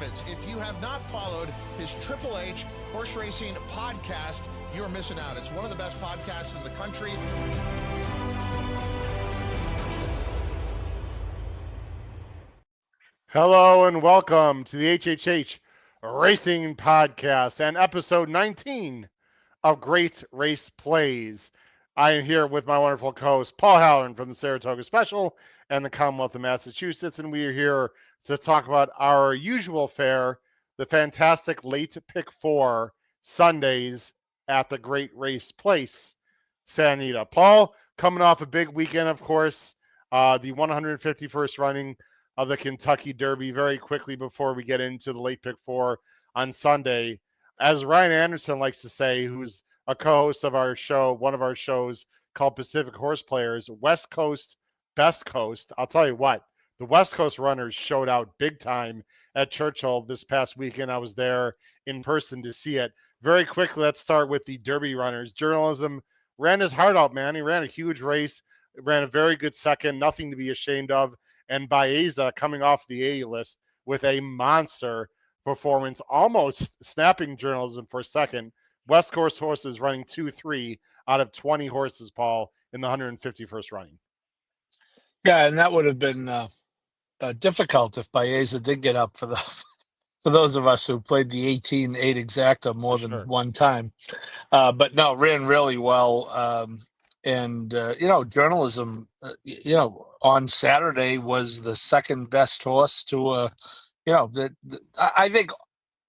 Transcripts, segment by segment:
Rapids. If you have not followed his Triple H horse racing podcast, you're missing out. It's one of the best podcasts in the country. Hello and welcome to the HHH Racing Podcast and episode 19 of Great Race Plays. I am here with my wonderful co-host Paul Halloran from the Saratoga Special and the Commonwealth of Massachusetts, and we are here to talk about our usual fare, the fantastic late pick 4 Sundays at the Great Race Place, Santa Anita. Paul, coming off a big weekend, of course, the 151st running of the Kentucky Derby. Very quickly before we get into the late pick 4 on Sunday, as Ryan Anderson likes to say, who's a co-host of our show, one of our shows called Pacific Horse Players, West Coast, Best Coast. I'll tell you what, the West Coast runners showed out big time at Churchill this past weekend. I was there in person to see it. Very quickly, let's start with the Derby runners. Journalism ran his heart out, man. He ran a huge race, ran a very good second, nothing to be ashamed of. And Baeza coming off the A list with a monster performance, almost snapping journalism for a second. West Coast horses running 2-3 out of 20 horses, Paul, in the 151st running. Yeah, and that would have been difficult if Baeza did get up for those of us who played the 18-8 exacta more than one time. But no, ran really well. Journalism, on Saturday was the second best horse to, I think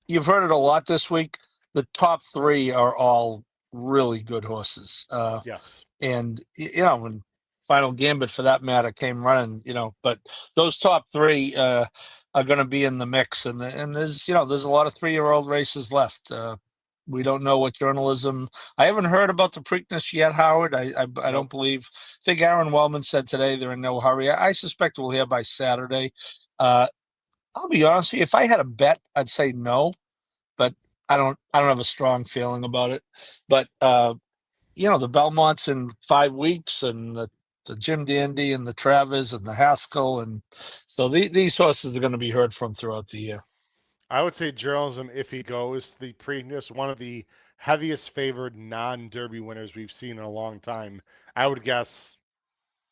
you've heard it a lot this week. The top three are all really good horses. Yes. And, when Final Gambit, for that matter, came running, but those top three are going to be in the mix. And there's a lot of 3-year-old races left. We don't know what journalism. I haven't heard about the Preakness yet, Howard. I don't believe. I think Aaron Wellman said today they're in no hurry. I suspect we'll hear by Saturday. I'll be honest with you. If I had a bet, I'd say no, but I don't have a strong feeling about it. But the Belmonts in 5 weeks, and the Jim Dandy and the Travers and the Haskell, and so these horses are going to be heard from throughout the year. I would say journalism, if he goes, the Preakness, one of the heaviest favored non-Derby winners we've seen in a long time. I would guess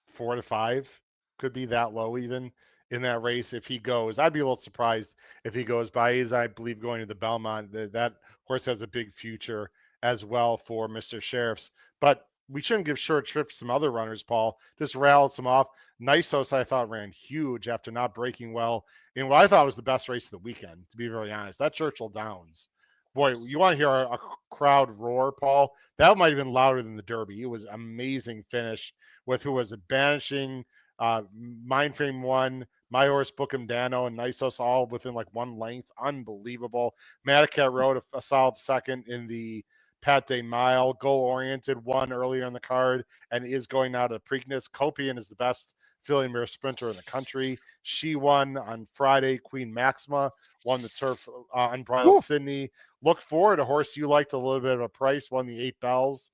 4 to 5 could be that low even in that race if he goes. I'd be a little surprised if he goes. Baeza, I believe, going to the Belmont. That horse has a big future as well for Mr. Sheriff's. But we shouldn't give short shrift to some other runners, Paul. Just rattled some off. Nisos, I thought, ran huge after not breaking well in what I thought was the best race of the weekend, to be very honest. That Churchill Downs. Boy, you want to hear a crowd roar, Paul? That might have been louder than the Derby. It was amazing finish with who was it? Banishing, Mindframe One, My Horse Bookham Dano, and Nisos all within like one length. Unbelievable. Madacat rode a solid second in the Pat Day Mile. Goal-oriented won earlier in the card and is going now to the Preakness. Copian is the best filly mare sprinter in the country. She won on Friday. Queen Maxima won the turf Unbridled Sydney. Look forward, a horse you liked a little bit of a price, won the 8 Bells.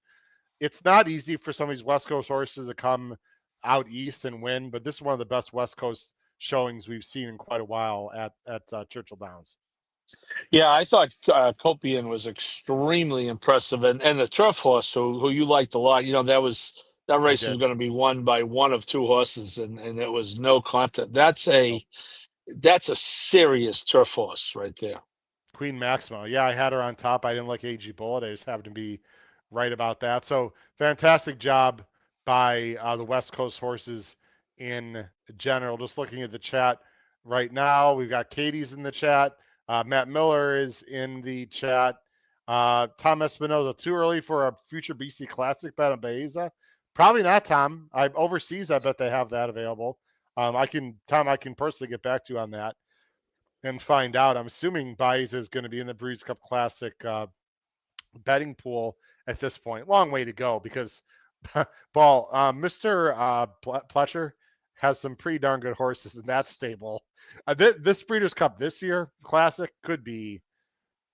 It's not easy for some of these West Coast horses to come out east and win, but this is one of the best West Coast showings we've seen in quite a while at Churchill Downs. Yeah, I thought Copian was extremely impressive, and the turf horse who you liked a lot. That race was going to be won by one of 2 horses, and it was no contest. That's a serious turf horse right there. Queen Maxima. Yeah, I had her on top. I didn't like AG Bullet. I just happened to be right about that. So fantastic job by the West Coast horses in general. Just looking at the chat right now, we've got Katie's in the chat. Matt Miller is in the chat. Tom Espinoza, too early for a future BC Classic bet on Baeza? Probably not, Tom. Overseas, I bet they have that available. I can personally get back to you on that and find out. I'm assuming Baeza is going to be in the Breeders' Cup Classic betting pool at this point. Long way to go because, Paul, Mr. Pletcher has some pretty darn good horses in that stable. This Breeders' Cup this year, Classic, could be,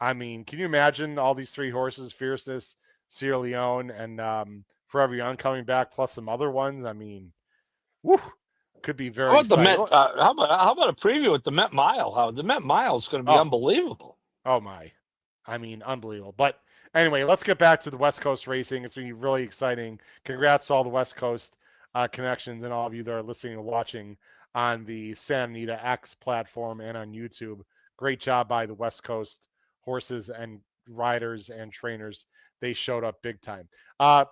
can you imagine all these 3 horses, Fierceness, Sierra Leone, and Forever Young coming back, plus some other ones? Woo! could be How very about the exciting. Met? How about a preview at the Met Mile? How the Met Mile is going to be Oh, unbelievable. oh my. I mean, unbelievable. But anyway, let's get back to the West Coast racing. It's going to be really exciting. Congrats to all the West Coast connections and all of you that are listening and watching on the Santa Anita X platform and on YouTube. Great job by the West Coast horses and riders and trainers. They showed up big time.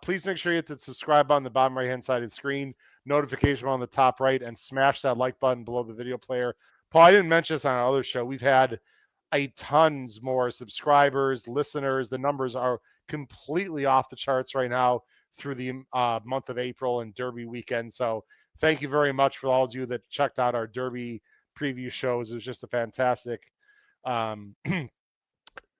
Please make sure you hit the subscribe button on the bottom right hand side of the screen, notification on the top right, and smash that like button below the video player. Paul, I didn't mention this on our other show. We've had a tons more subscribers, listeners. The numbers are completely off the charts right now through the month of April and Derby weekend. So thank you very much for all of you that checked out our Derby preview shows. It was just a fantastic um,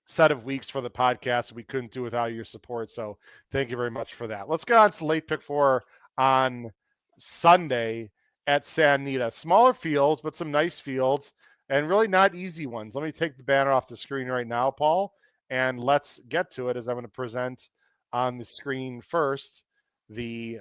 set of weeks for the podcast. We couldn't do without your support. So thank you very much for that. Let's get on to late pick four on Sunday at Santa Anita. Smaller fields, but some nice fields and really not easy ones. Let me take the banner off the screen right now, Paul, and let's get to it as I'm going to present on the screen first the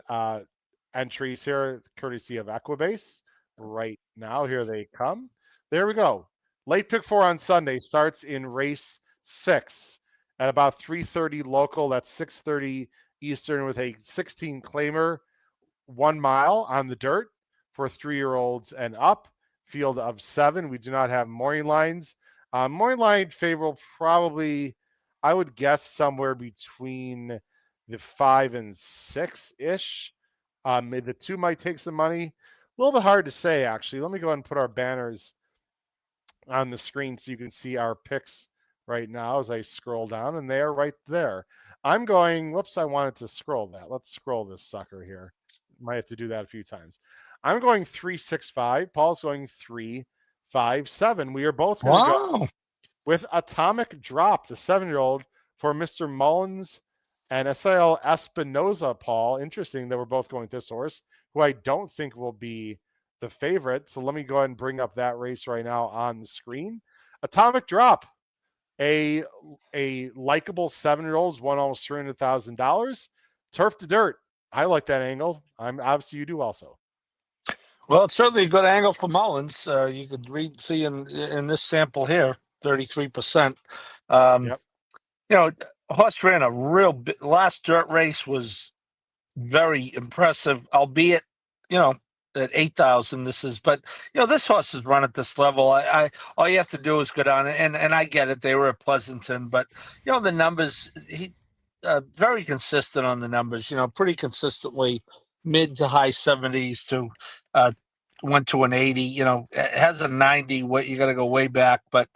entries here, courtesy of Equibase. Right now, here they come. There we go. Late pick four on Sunday starts in race 6 at about 3:30 local. That's 6:30 Eastern with a 16 claimer, 1 mile on the dirt for 3-year-olds and up. Field of 7. We do not have morning lines. Morning line favorable probably, I would guess somewhere between the 5 and 6 ish. The 2 might take some money. A little bit hard to say actually. Let me go ahead and put our banners on the screen so you can see our picks right now as I scroll down, and they are right there. I'm going, whoops, I wanted to scroll that. Let's scroll this sucker here. Might have to do that a few times. I'm going 365. Paul's going 357. We are both going to go with Atomic Drop, the 7-year-old for Mr. Mullins and SIL Espinoza, Paul. Interesting that we're both going this horse, who I don't think will be the favorite. So let me go ahead and bring up that race right now on the screen. Atomic Drop, a likable 7-year-old, won almost $300,000. Turf to dirt. I like that angle. I'm obviously you do also. Well, it's certainly a good angle for Mullins. You could see in this sample here, 33%. Yep. You know, horse ran a real last dirt race was very impressive, albeit, at 8,000. But this horse is run at this level. I all you have to do is go down and I get it. They were at Pleasanton, but the numbers, he very consistent on the numbers. Pretty consistently mid to high 70s to went to an 80. It has a 90. What you got to go way back, but.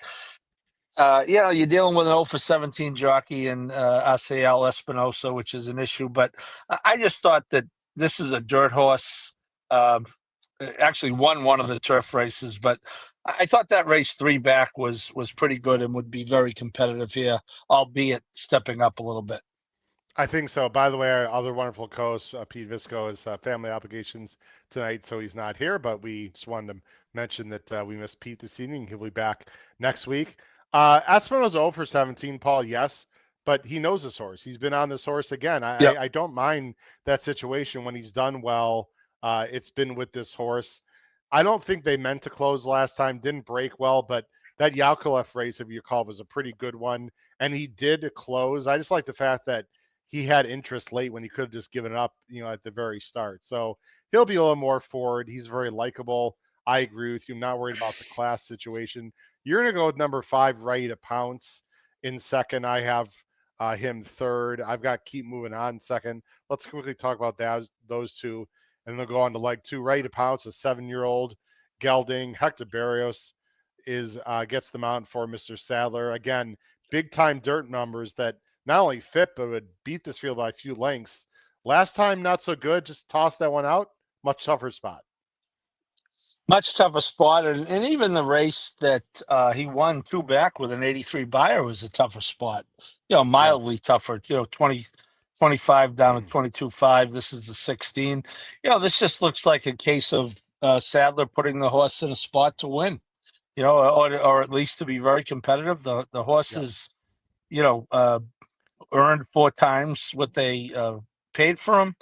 You're dealing with an 0 for 17 jockey and ACL Espinosa, which is an issue. But I just thought that this is a dirt horse. Actually won one of the turf races, but I thought that race 3 back was pretty good and would be very competitive here, albeit stepping up a little bit. I think so. By the way, our other wonderful co-host, Pete Visco, is family obligations tonight, so he's not here. But we just wanted to mention that we missed Pete this evening. He'll be back next week. Espino's 0 for 17, Paul, yes, but he knows this horse. He's been on this horse again. I don't mind that situation when he's done well. It's been with this horse. I don't think they meant to close last time, didn't break well, but that Yakovlev race, if you recall, was a pretty good one, and he did close. I just like the fact that he had interest late when he could have just given it up, at the very start. So he'll be a little more forward. He's very likable. I agree with you. I'm not worried about the class situation. You're going to go with number 5, Ready to Pounce in second. I have him third. I've got Keep Moving On second. Let's quickly talk about those two, and they'll go on to leg 2. Ready to Pounce, a 7-year-old gelding. Hector Barrios gets the mount for Mr. Sadler. Again, big time dirt numbers that not only fit, but would beat this field by a few lengths. Last time, not so good. Just toss that one out. Much tougher spot. Much tougher spot, and even the race that he won 2 back with an 83 buyer was a tougher spot. Mildly tougher. 25 down to 22.5. This is the 16. This just looks like a case of Sadler putting the horse in a spot to win. Or at least to be very competitive. The horse is, earned 4 times what they paid for him.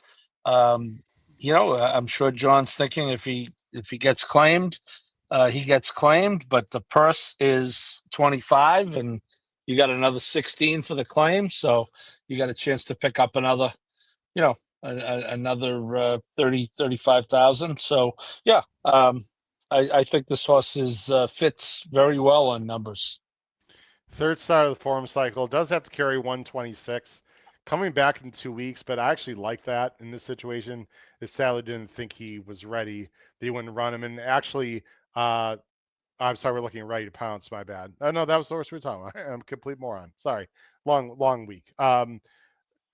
I'm sure John's thinking if he if he gets claimed, he gets claimed, but the purse is 25 and you got another 16 for the claim. So you got a chance to pick up another, another 35,000. So yeah, I think this horse fits very well on numbers. Third start of the form cycle, does have to carry 126. Coming back in 2 weeks, but I actually like that in this situation. If Sadler didn't think he was ready, they wouldn't run him. And actually, I'm sorry, we're looking at Ready to Pounce. My bad. Oh no, that was the horse we were talking about. I'm a complete moron. Sorry. Long week.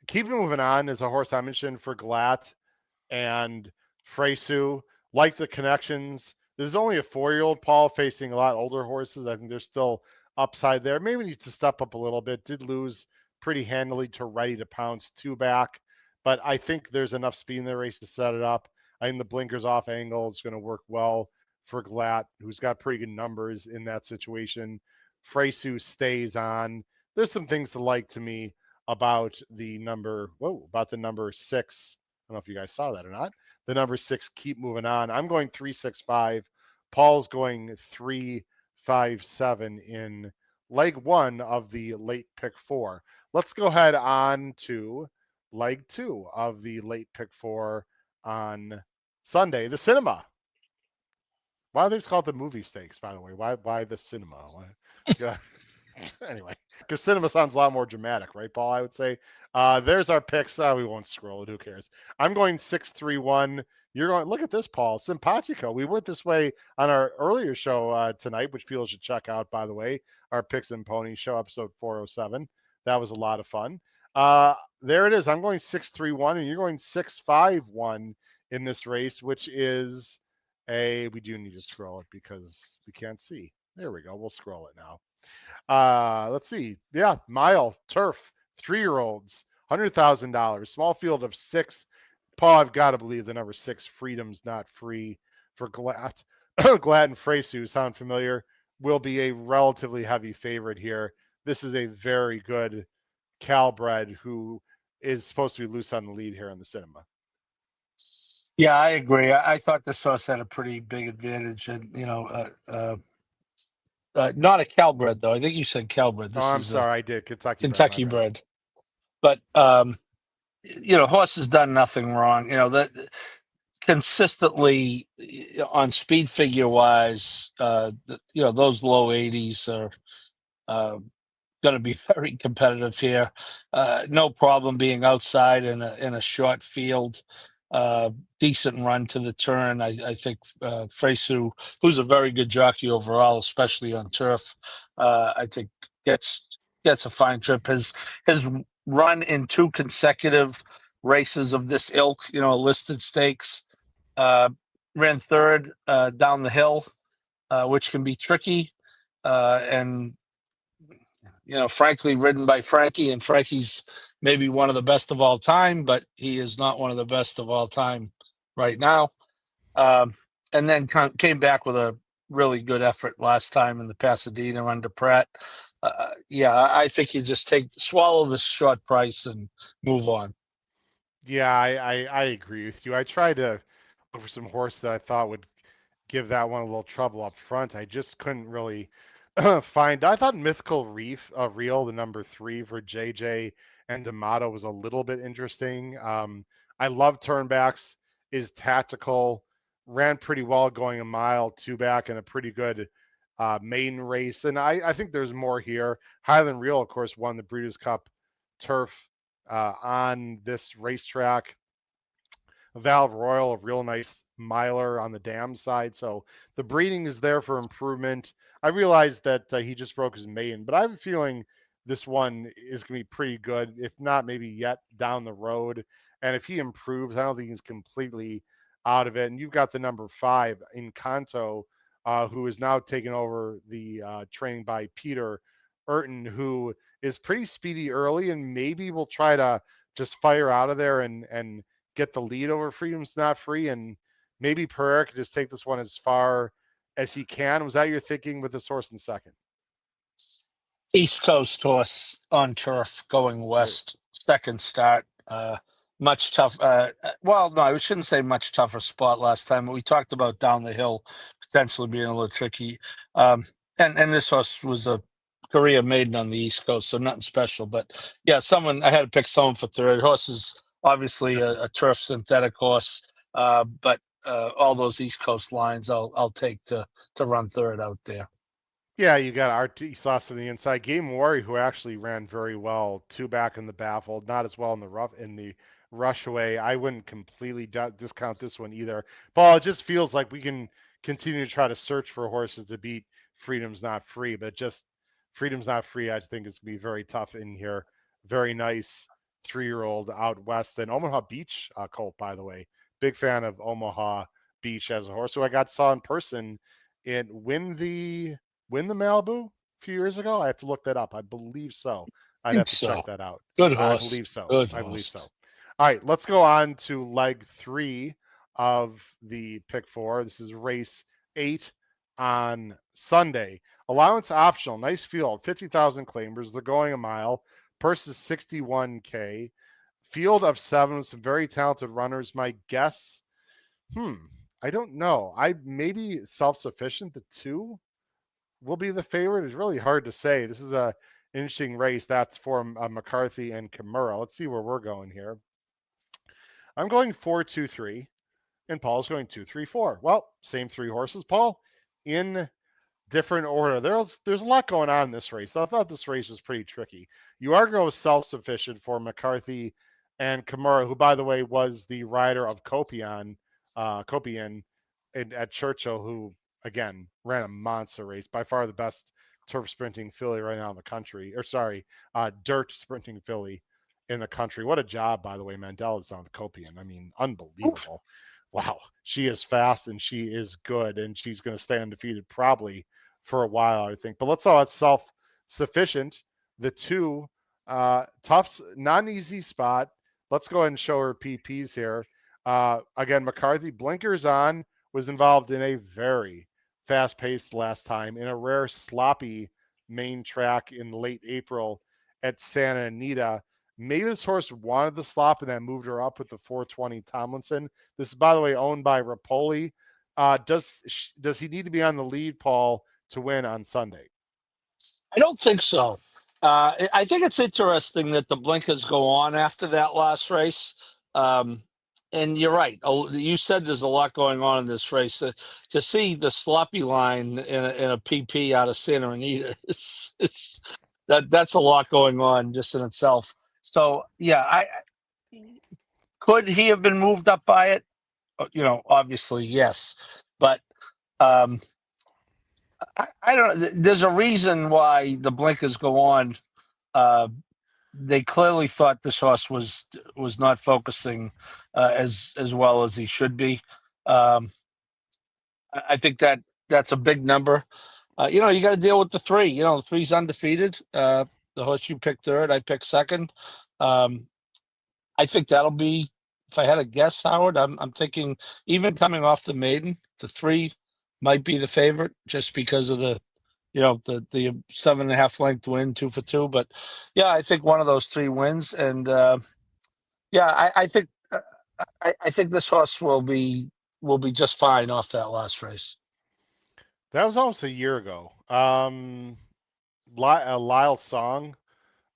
Keep moving on is a horse I mentioned for Glatt and Fresu. Like the connections. This is only a 4-year-old, Paul, facing a lot older horses. I think there's still upside there. Maybe needs to step up a little bit. Did lose pretty handily to Ready to Pounce 2 back, but I think there's enough speed in the race to set it up. I think the blinkers off angle is going to work well for Glatt, who's got pretty good numbers in that situation. Fresu stays on. There's some things to like to me about the number 6. I don't know if you guys saw that or not. The number 6, Keep Moving On. I'm going 365. Paul's going 357 in leg 1 of the late pick 4. Let's go ahead on to leg 2 of the late pick 4 on Sunday, the cinema. Why do they call it the movie stakes, by the way? Why the cinema? Yeah. Anyway, because cinema sounds a lot more dramatic, right, Paul? I would say. There's our picks. We won't scroll it. Who cares? I'm going 631. You're going. Look at this, Paul. Simpatico. We went this way on our earlier show tonight, which people should check out. By the way, our picks and ponies show, episode 407. That was a lot of fun. There it is. I'm going 631, and you're going 651 in this race, which is we do need to scroll it because we can't see. There we go. We'll scroll it now. Let's see. Yeah, mile turf, 3-year-olds, $100,000, small field of 6. Paul, I've got to believe the number 6, Freedom's Not Free, for Glatt. Glatt and Fresu sound familiar. Will be a relatively heavy favorite here. This is a very good Calbred who is supposed to be loose on the lead here in the cinema. Yeah, I agree. I thought this horse had a pretty big advantage, and not a Calbred though. I think you said Calbred. This I'm is sorry, I did Kentucky bred. But horse has done nothing wrong. That consistently on speed figure wise, those low 80s are going to be very competitive here. No problem being outside in a short field. Decent run to the turn. I think Fresu, who's a very good jockey overall, especially on turf, I think gets a fine trip. His run in 2 consecutive races of this ilk, listed stakes, ran third down the hill, which can be tricky, and frankly, ridden by Frankie, and Frankie's maybe one of the best of all time, but he is not one of the best of all time right now. And then came back with a really good effort last time in the Pasadena under Pratt. I think you just swallow the short price and move on. Yeah, I agree with you. I tried to look for some horse that I thought would give that one a little trouble up front. I just couldn't really find. I thought Mythical Real, the number 3 for JJ and D'Amato, was a little bit interesting. I love turnbacks, is tactical, ran pretty well going a mile 2 back in a pretty good main race. And I think there's more here. Highland Real, of course, won the Breeders' Cup turf on this racetrack. Valve Royal, a real nice miler on the dam side. So the breeding is there for improvement. I realized that he just broke his maiden, but I have a feeling this one is going to be pretty good, if not maybe yet down the road. And if he improves, I don't think he's completely out of it. And you've got the number 5 in Kanto, who is now taking over the training by Peter Urton, who is pretty speedy early and maybe will try to just fire out of there and get the lead over Freedom's Not Free, and maybe Pereira could just take this one as far as he can. Was that your thinking with this horse in second? East Coast horse on turf going west, second start. much tough. Well, no, I shouldn't say much tougher spot last time. We talked about down the hill potentially being a little tricky. And this horse was a career maiden on the East Coast, so nothing special. But yeah, I had to pick someone for third. Horse is obviously a turf synthetic horse, but all those East Coast lines I'll take to run third out there. Yeah, you got RT Sauce on the inside. Game Warrior, who actually ran very well, two back in the baffled, not as well in the rush away. I wouldn't completely discount this one either. Paul, it just feels like we can continue to try to search for horses to beat Freedom's Not Free, but just Freedom's Not Free, I think it's gonna be very tough in here. Very nice 3-year-old out west and Omaha Beach colt, by the way. Big fan of Omaha Beach as a horse who I saw in person and win the Malibu a few years ago? I have to look that up. I believe so. I I'd think have to check so. that out. Good I horse. believe so. Good I believe horse. so. All right, let's go on to leg 3 of the pick 4. This is race 8 on Sunday. Allowance optional. Nice field. 50,000 claimers. They're going a mile. Purse is 61K. Field of 7. Some very talented runners. My guess, I don't know. I maybe self-sufficient. The 2 will be the favorite. It's really hard to say. This is a interesting race. That's for McCarthy and Kimura. Let's see where we're going here. I'm going 4-2-3, and Paul's going 2-3-4. Well, same 3 horses, Paul, in different order. There's a lot going on in this race. I thought this race was pretty tricky. You are going self-sufficient for McCarthy and Kimura, who, by the way, was the rider of Copian at Churchill, who again ran a monster race, by far the best turf sprinting filly right now in the country. Or sorry, dirt sprinting filly in the country. What a job, by the way, Mandela's on the Copian. I mean, unbelievable. Wow, she is fast and she is good, and she's going to stay undefeated probably for a while, I think. But let's all it's self-sufficient. The 2 tough, not an easy spot. Let's go ahead and show her PPs here. Again, McCarthy blinkers on, was involved in a very fast-paced last time in a rare sloppy main track in late April at Santa Anita. Maybe this horse wanted the slop and then moved her up with the 420 Tomlinson. This is, by the way, owned by Rapoli. Does he need to be on the lead, Paul, to win on Sunday? I don't think so. I think it's interesting that the blinkers go on after that last race. And you're right. You said there's a lot going on in this race. To see the sloppy line in a PP out of Santa Anita, that's a lot going on just in itself. So yeah, could he have been moved up by it? Obviously yes, but I don't know. There's a reason why the blinkers go on. They clearly thought this horse was not focusing as well as he should be. I think that's a big number. You got to deal with the 3. The 3's undefeated. The horse you picked third, I picked second. I think that'll be. If I had a guess, Howard, I'm thinking even coming off the maiden, the 3 might be the favorite just because of the 7.5 length win, 2 for 2. But yeah, I think one of those 3 wins, and I think I think this horse will be just fine off that last race. That was almost a year ago. Lyle Song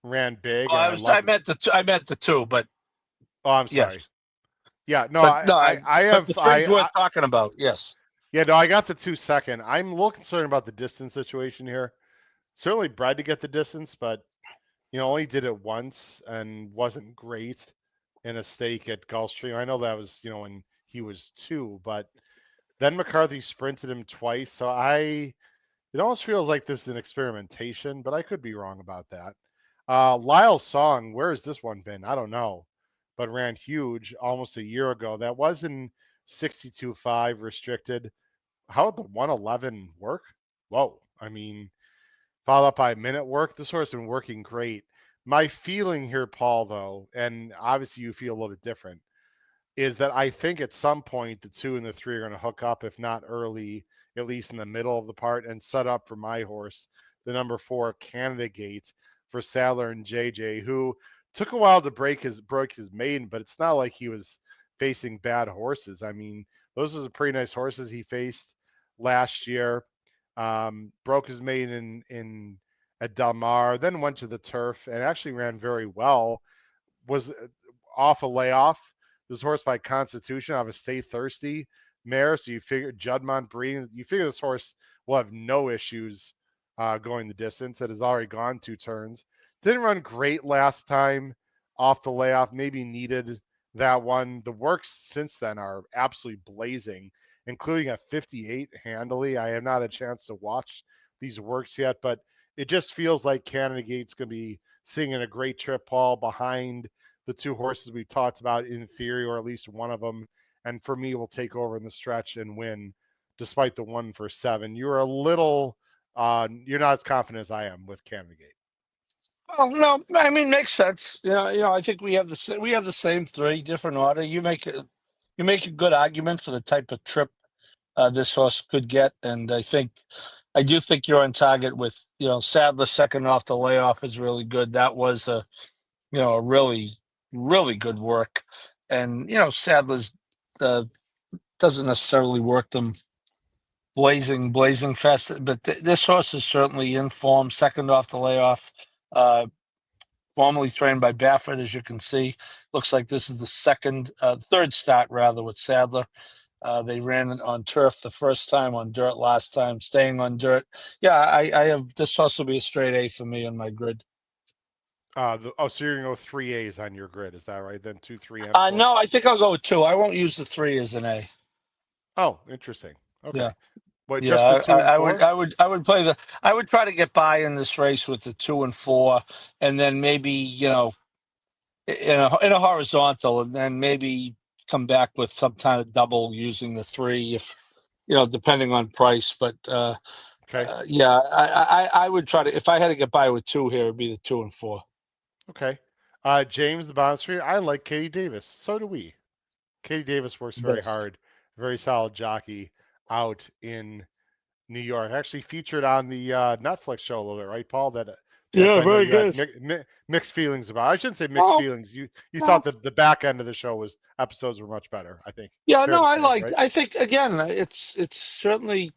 ran big, and I meant the 2, but oh, I'm sorry. yes. Yeah, no, But no, I have the 3's worth talking about. Yes. Yeah, no, I got the 2 second. I'm a little concerned about the distance situation here. Certainly bred to get the distance, but only did it once and wasn't great in a stake at Gulfstream. I know that was when he was 2, but then McCarthy sprinted him twice, so it almost feels like this is an experimentation, but I could be wrong about that. Lyle Song, where has this one been? I don't know, but ran huge almost a year ago. That was in 62.5 restricted. How would the 111 work? Whoa. I mean, followed up by minute work. This horse has been working great. My feeling here, Paul, though, and obviously you feel a little bit different, is that I think at some point the 2 and the 3 are going to hook up, if not early, at least in the middle of the part, and set up for my horse, the number 4 Canada Gate for Sadler and JJ, who took a while to break his maiden, but it's not like he was facing bad horses. I mean, those are some pretty nice horses he faced last year. Broke his maiden in at Del Mar, then went to the turf and actually ran very well. Was off a layoff. This horse by Constitution out of a Stay Thirsty mare. So you figure Juddmonte breeding. You figure this horse will have no issues going the distance. It has already gone 2 turns. Didn't run great last time off the layoff. Maybe needed that one. The works since then are absolutely blazing, including a 58 handily. I have not had a chance to watch these works yet, but it just feels like Canada Gate's going to be singing a great trip, Paul, behind the 2 horses we talked about in theory, or at least one of them. And for me, will take over in the stretch and win, despite the 1-for-7. You're a little, you're not as confident as I am with Canada Gate. Well, no, I mean, makes sense. I think we have the same 3, different order. You make a good argument for the type of trip this horse could get, and I do think you're on target with Sadler second off the layoff is really good. That was a really really good work, and Sadler's doesn't necessarily work them blazing fast, but this horse is certainly in form. Second off the layoff. Formerly trained by Baffert, as you can see. Looks like this is the third start rather with Sadler. They ran it on turf the first time, on dirt last time, staying on dirt. Yeah, I have this horse will be a straight A for me on my grid. So you're gonna go 3 A's on your grid, is that right? Then 2, 3, and 4. No, I think I'll go with 2. I won't use the 3 as an A. Oh, interesting. Okay. Yeah. But Yeah, just the 2 and 4? I would play I would try to get by in this race with the 2 and 4, and then maybe in a horizontal, and then maybe come back with some kind of double using the 3 if depending on price. But Okay. yeah, I would try to, if I had to get by with 2 here, it'd be the 2 and 4. Okay. James the Bond Street. I like Katie Davis. So do we. Katie Davis works very Yes. hard. Very solid jockey out in New York. Actually featured on the Netflix show a little bit, right, Paul? That Yeah, I know very you had good. mixed feelings about. I shouldn't say mixed Well, feelings. You no. thought that the back end of the show episodes were much better, I think. Yeah, Fair no, to I say, liked. right? I think again, it's certainly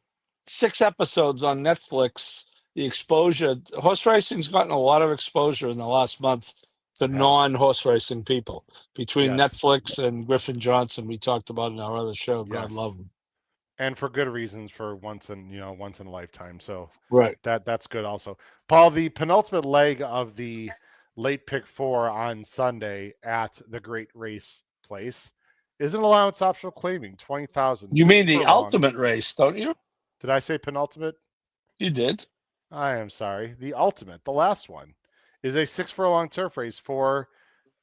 6 episodes on Netflix. The exposure, horse racing's gotten a lot of exposure in the last month to It has. non-horse racing people between Yes. Netflix and Griffin Johnson. We talked about in our other show. God Yes. love him. And for good reasons, for once in a lifetime. So Right. that's good also. Paul, the penultimate leg of the late pick 4 on Sunday at the Great Race Place is an allowance optional claiming 20,000. You mean 6 the furlongs. ultimate race, don't you? Did I say penultimate? You did. I am sorry. The ultimate, the last one, is a 6 furlong turf race for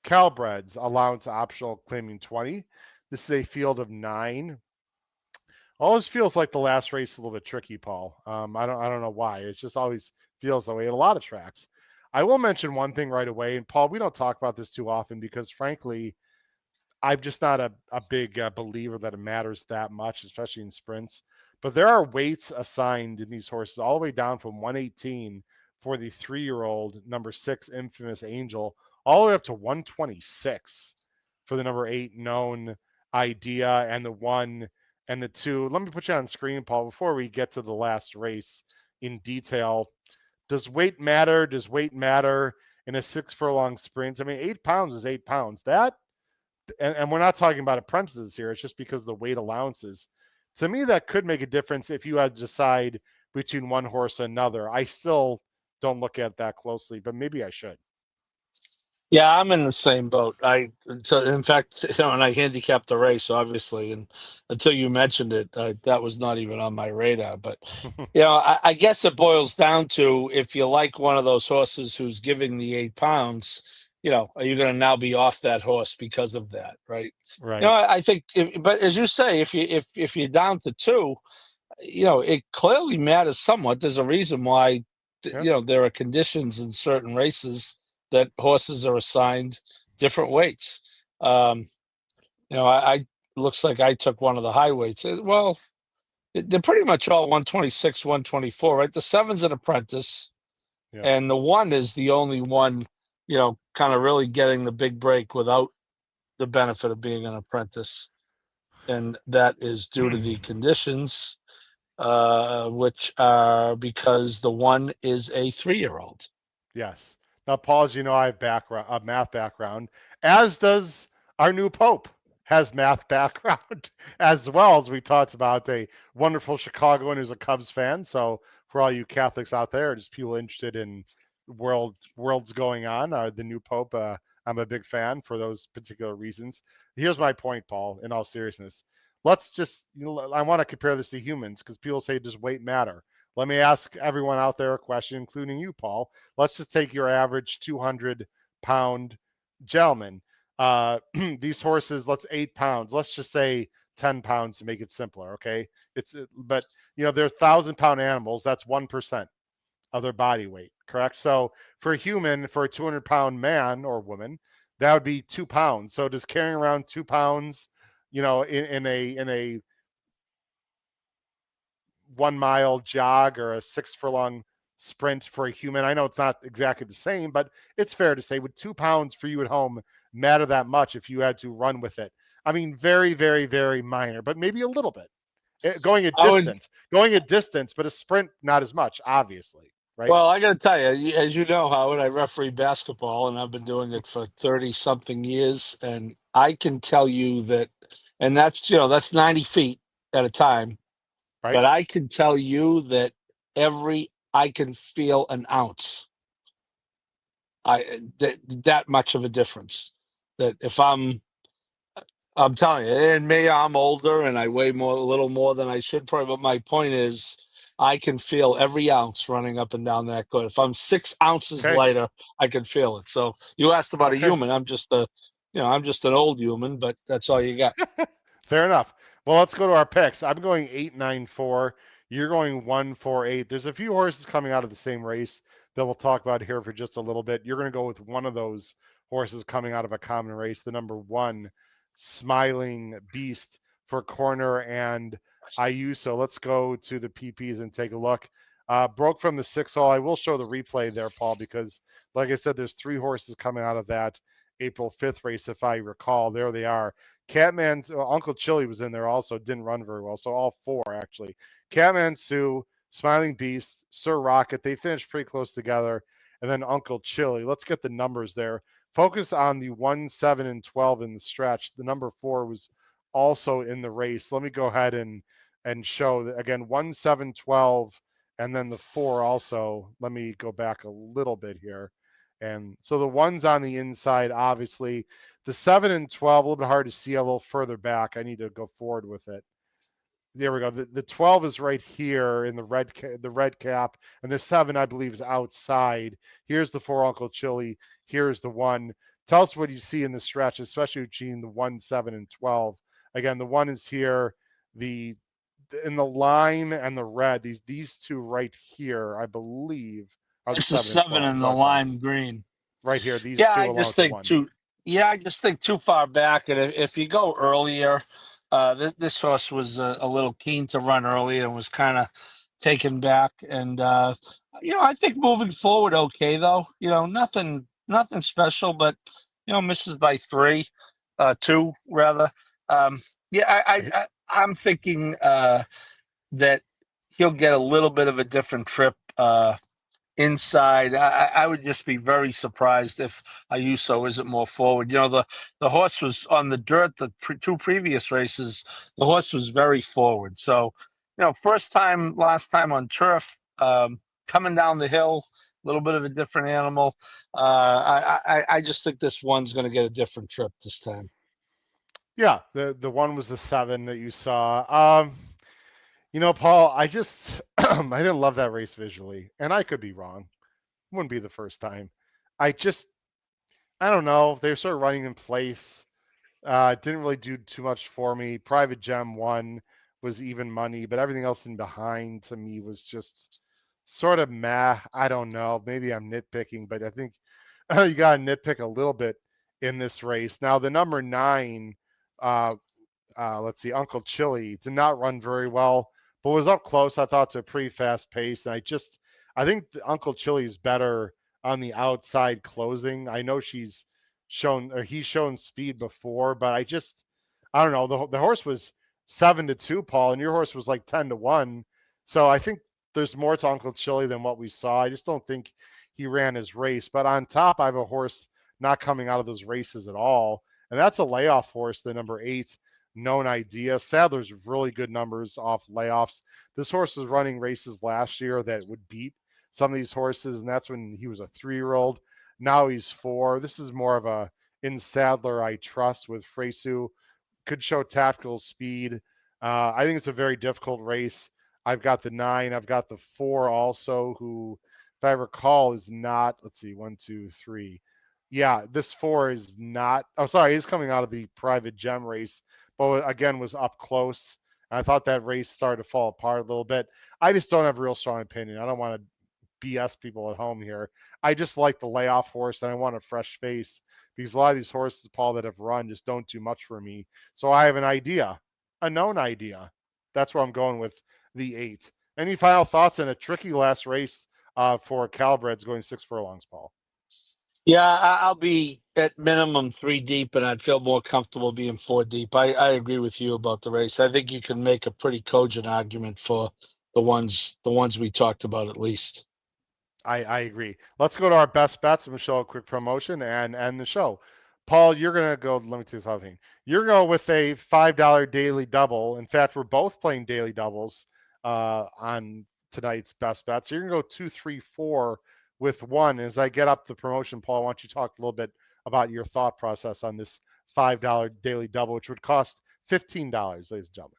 Calbreds, allowance optional claiming 20. This is a field of 9. Always feels like the last race is a little bit tricky, Paul. I don't know why. It just always feels that way at a lot of tracks. I will mention one thing right away, and Paul, we don't talk about this too often because, frankly, I'm just not a big believer that it matters that much, especially in sprints. But there are weights assigned in these horses all the way down from 118 for the 3-year-old number 6 Infamous Angel, all the way up to 126 for the number 8 Known Idea and the 1 and the 2. Let me put you on screen, Paul, before we get to the last race in detail. Does weight matter? Does weight matter in a 6 furlong sprint? I mean, 8 pounds is 8 pounds. And we're not talking about apprentices here. It's just because of the weight allowances. To me, that could make a difference if you had to decide between one horse and another. I still don't look at that closely, but maybe I should. Yeah, I'm in the same boat. In fact, and I handicapped the race, obviously, and until you mentioned it, that was not even on my radar. But I guess it boils down to, if you like one of those horses who's giving the 8 pounds, are you going to now be off that horse because of that, right? Right. I think, but as you say, if you're down to 2, it clearly matters somewhat. There's a reason why, there are conditions in certain races that horses are assigned different weights. I looks like I took one of the high weights. Well, they're pretty much all 126, 124, right? The 7's an apprentice, Yeah. and the 1 is the only one kind of really getting the big break without the benefit of being an apprentice. And that is due to the conditions, which are because the one is a 3-year-old. Yes. Now, Paul, as you know, I have a math background, as does our new Pope has math background as well. As we talked about, a wonderful Chicagoan who's a Cubs fan. So for all you Catholics out there, just people interested in world's going on, the new Pope, I'm a big fan for those particular reasons. Here's my point, Paul, in all seriousness. Let's just, I want to compare this to humans because people say does weight matter? Let me ask everyone out there a question, including you, Paul. Let's just take your average 200-pound gentleman. These horses, let's 8 pounds. Let's just say 10 pounds to make it simpler. Okay. But they're 1,000-pound animals. That's 1% of their body weight. Correct. So for a human, for a 200-pound man or woman, that would be 2 pounds. So does carrying around 2 pounds, in a 1 mile jog or a 6 furlong sprint for a human. I know it's not exactly the same, but it's fair to say, would 2 pounds for you at home matter that much if you had to run with it? I mean, very, very, very minor, but maybe a little bit. Going a distance, but a sprint, not as much, obviously, right? Well, I got to tell you, as you know, Howard, I referee basketball, and I've been doing it for 30-something years, and I can tell you that, and that's 90 feet at a time. Right? But I can tell you that I can feel an ounce. That much of a difference. That if I'm telling you, and maybe I'm older and I weigh a little more than I should probably, but my point is, I can feel every ounce running up and down that court. If I'm 6 ounces Okay. lighter, I can feel it. So you asked about a Okay. human. I'm just an old human, but that's all you got. Fair enough. Well, let's go to our picks. I'm going 8-9-4. You're going 1-4-8. There's a few horses coming out of the same race that we'll talk about here for just a little bit. You're going to go with one of those horses coming out of a common race, the number 1, Smiling Beast for Corner and Ayuso. Let's go to the PPs and take a look. Broke from the 6 hole. I will show the replay there, Paul, because like I said, there's 3 horses coming out of that April 5th race, if I recall. There they are. Catman's Uncle Chili was in there also, didn't run very well. So all 4 actually. Catman Sue, Smiling Beast, Sir Rocket, they finished pretty close together. And then Uncle Chili. Let's get the numbers there. Focus on the 1, 7, and 12 in the stretch. The number 4 was also in the race. Let me go ahead and show that again, 1, 7, 12, and then the 4 also. Let me go back a little bit here. And so the 1's on the inside, obviously. The 7 and 12, a little bit hard to see a little further back. I need to go forward with it. There we go. The 12 is right here in the red cap, and the 7, I believe, is outside. Here's the 4, Uncle Chili. Here's the 1. Tell us what you see in the stretch, especially between the 1, 7, and 12. Again, the 1 is here. In the lime and the red, these 2 right here, I believe, are the It's the 7 and 7 12. and the Okay. lime green. Right here, these Yeah, 2 I along just with the think 1. too. Yeah, I just think too far back. And if you go earlier, this horse was a little keen to run early and was kind of taken back. And I think moving forward, okay though. Nothing special, but misses by 3, 2 rather. Yeah, I'm thinking that he'll get a little bit of a different trip. Inside. I would just be very surprised if Ayuso isn't more forward. The horse was on the dirt the 2 previous races. The horse was very forward. So, last time on turf, coming down the hill, a little bit of a different animal. I just think this one's going to get a different trip this time. Yeah, the 1 was the 7 that you saw. Paul, I just I didn't love that race visually, and I could be wrong. Wouldn't be the first time. I don't know. They were sort of running in place. Didn't really do too much for me. Private Gem 1 was even money, but everything else in behind to me was just sort of meh. I don't know. Maybe I'm nitpicking, but I think you got to nitpick a little bit in this race. Now, the number 9, let's see, Uncle Chili did not run very well, but was up close. I thought to a pretty fast pace, and I think Uncle Chili is better on the outside closing. I know he's shown speed before, but I don't know. The horse was 7-2, Paul, and your horse was like 10-1. So I think there's more to Uncle Chili than what we saw. I just don't think he ran his race. But on top, I have a horse not coming out of those races at all, and that's a layoff horse, the number 8, Known Idea. Sadler's really good numbers off layoffs. This horse was running races last year that would beat some of these horses, and that's when he was a 3-year-old. Now he's 4. This is more of a in Sadler I trust with Fresu. Could show tactical speed. I think it's a very difficult race. I've got the 9. I've got the 4 also, who, if I recall, is not. Let's see, 1, 2, 3. Yeah, this 4 is not. Oh, sorry, he's coming out of the private gem race, but again was up close. I thought that race started to fall apart a little bit. I just don't have a real strong opinion. I don't want to BS people at home here. I just like the layoff horse, and I want a fresh face because a lot of these horses, Paul, that have run just don't do much for me. So I have an idea, a known idea. That's where I'm going with the 8. Any final thoughts on a tricky last race for Calabreds going 6 furlongs, Paul? Yeah, I'll be at minimum 3 deep, and I'd feel more comfortable being 4 deep. I agree with you about the race. I think you can make a pretty cogent argument for the ones we talked about at least. I agree. Let's go to our best bets. I'm going to show a quick promotion and end the show. Paul, you're going to go, let me tell you something. You're going to go with a $5 daily double. In fact, we're both playing daily doubles on tonight's best bets. So you're going to go 2, 3, 4 with 1. As I get up the promotion, Paul, I want you to talk a little bit about your thought process on this $5 daily double, which would cost $15, ladies and gentlemen.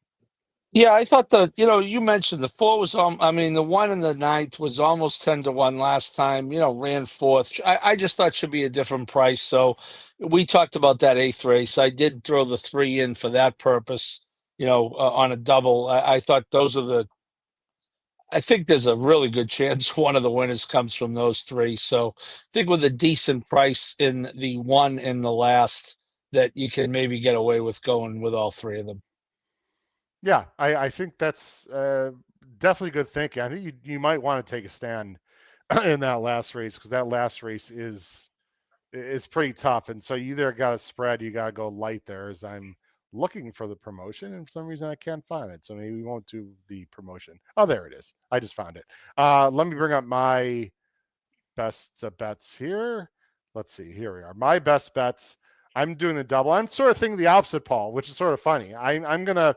Yeah, I thought you mentioned the 4 was I mean, the 1 and the 9th was almost 10-1 last time, ran 4th. I just thought should be a different price. So we talked about that 8th race. I did throw the 3 in for that purpose, on a double. I thought I think there's a really good chance one of the winners comes from those 3. So I think with a decent price in the 1 in the last, that you can maybe get away with going with all 3 of them. Yeah, I think that's definitely good thinking. I think you might want to take a stand in that last race because that last race is pretty tough. And so you either got to spread, you got to go light there. As I'm looking for the promotion, and for some reason I can't find it. So maybe we won't do the promotion. Oh, there it is. I just found it. Let me bring up my best bets here. Let's see. Here we are. My best bets. I'm doing the double. I'm sort of thinking the opposite, Paul, which is sort of funny. I'm gonna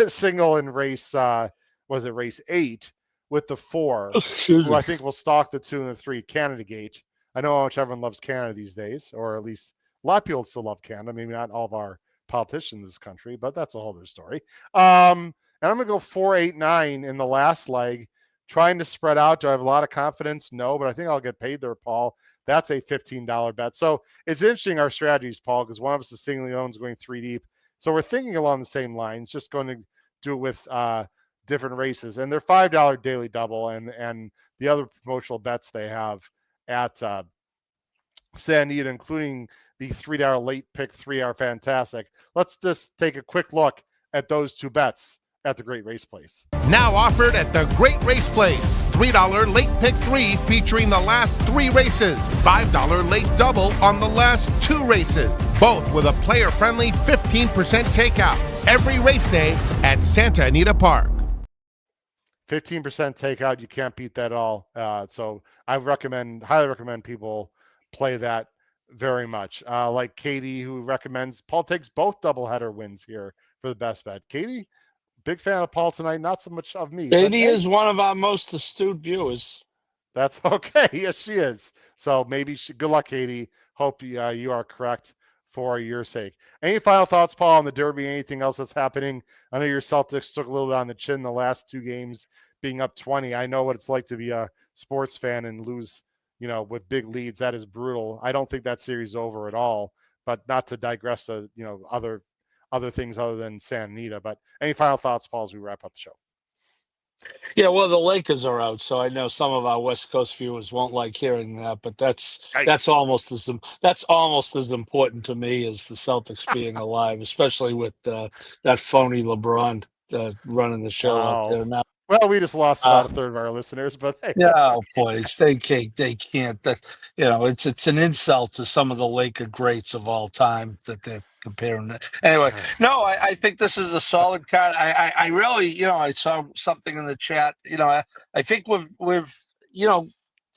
single in race was it race 8 with the 4, who I think will stalk the 2 and the 3, Canada Gate. I know how much everyone loves Canada these days, or at least a lot of people still love Canada. Maybe not all of our politicians in this country, but that's a whole other story. And I'm gonna go 4, 8, 9 in the last leg, trying to spread out. Do I have a lot of confidence? No, but I think I'll get paid there, Paul. That's a $15 bet. So it's interesting our strategies, Paul, because one of us is singly owns going 3 deep. So we're thinking along the same lines, just going to do it with different races. And they're $5 daily double, and the other promotional bets they have at San Anita, including the $3 late pick 3 are fantastic. Let's just take a quick look at those 2 bets at the Great Race Place. Now offered at the Great Race Place. $3 late pick 3 featuring the last 3 races. $5 late double on the last 2 races. Both with a player-friendly 15% takeout. Every race day at Santa Anita Park. 15% takeout. You can't beat that at all. So I highly recommend people play that very much. Like Katie, who recommends Paul takes both doubleheader wins here for the best bet. Katie, big fan of Paul tonight, not so much of me. Katie is one of our most astute viewers. That's okay. Yes, she is. So maybe good luck, Katie. Hope you are correct for your sake. Any final thoughts, Paul, on the Derby? Anything else that's happening? I know your Celtics took a little bit on the chin the last 2 games, being up 20. I know what it's like to be a sports fan and lose, with big leads. That is brutal. I don't think that series is over at all. But not to digress to other things other than Santa Anita. But any final thoughts, Paul, as we wrap up the show? Yeah, well, the Lakers are out, so I know some of our West Coast viewers won't like hearing that, but that's almost as important to me as the Celtics being alive, especially with that phony LeBron running the show out there now. Well, we just lost about a third of our listeners, but hey, Yeah, that's oh, boys, they can't. That it's an insult to some of the Laker greats of all time that they're comparing that. Anyway, no, I think this is a solid card. I really, I saw something in the chat. I think we've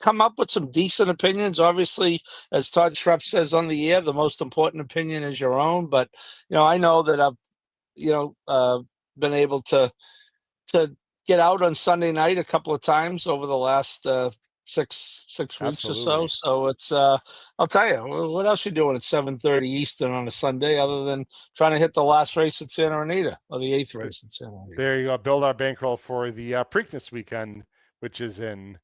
come up with some decent opinions. Obviously, as Todd Schrepp says on the air, the most important opinion is your own. But I know that I've been able to get out on Sunday night a couple of times over the last 6 weeks or so. Absolutely. So it's I'll tell you, what else you doing at 7:30 Eastern on a Sunday other than trying to hit the last race at Santa Anita or the 8th race at Santa Anita? There you go. Build our bankroll for the Preakness weekend, which is in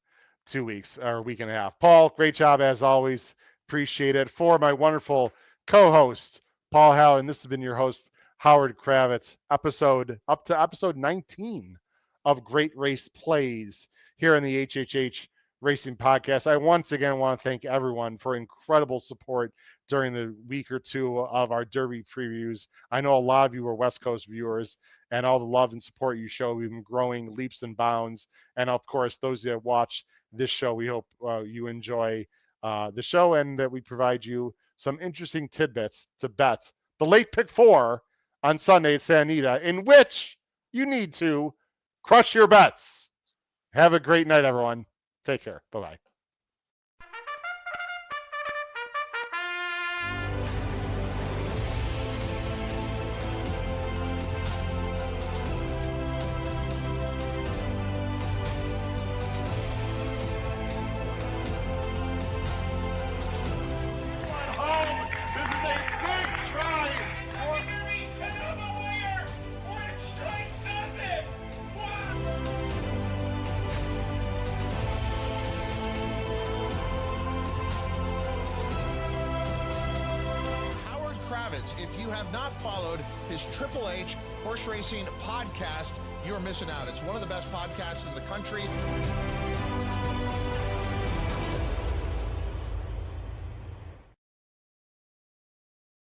2 weeks or a week and a half. Paul, great job as always. Appreciate it. For my wonderful co-host, Paul Howard, and this has been your host, Howard Kravitz, up to episode 19 of Great Race Plays here in the HHH Racing Podcast. I once again want to thank everyone for incredible support during the week or two of our Derby previews. I know a lot of you are West Coast viewers, and all the love and support you show. We've been growing leaps and bounds. And of course, those that watch this show, we hope you enjoy the show and that we provide you some interesting tidbits to bet the late pick 4 on Sunday at Santa Anita, in which you need to crush your bets. Have a great night, everyone. Take care. Bye-bye. If you have not followed his Triple H Horse Racing podcast, you're missing out. It's one of the best podcasts in the country.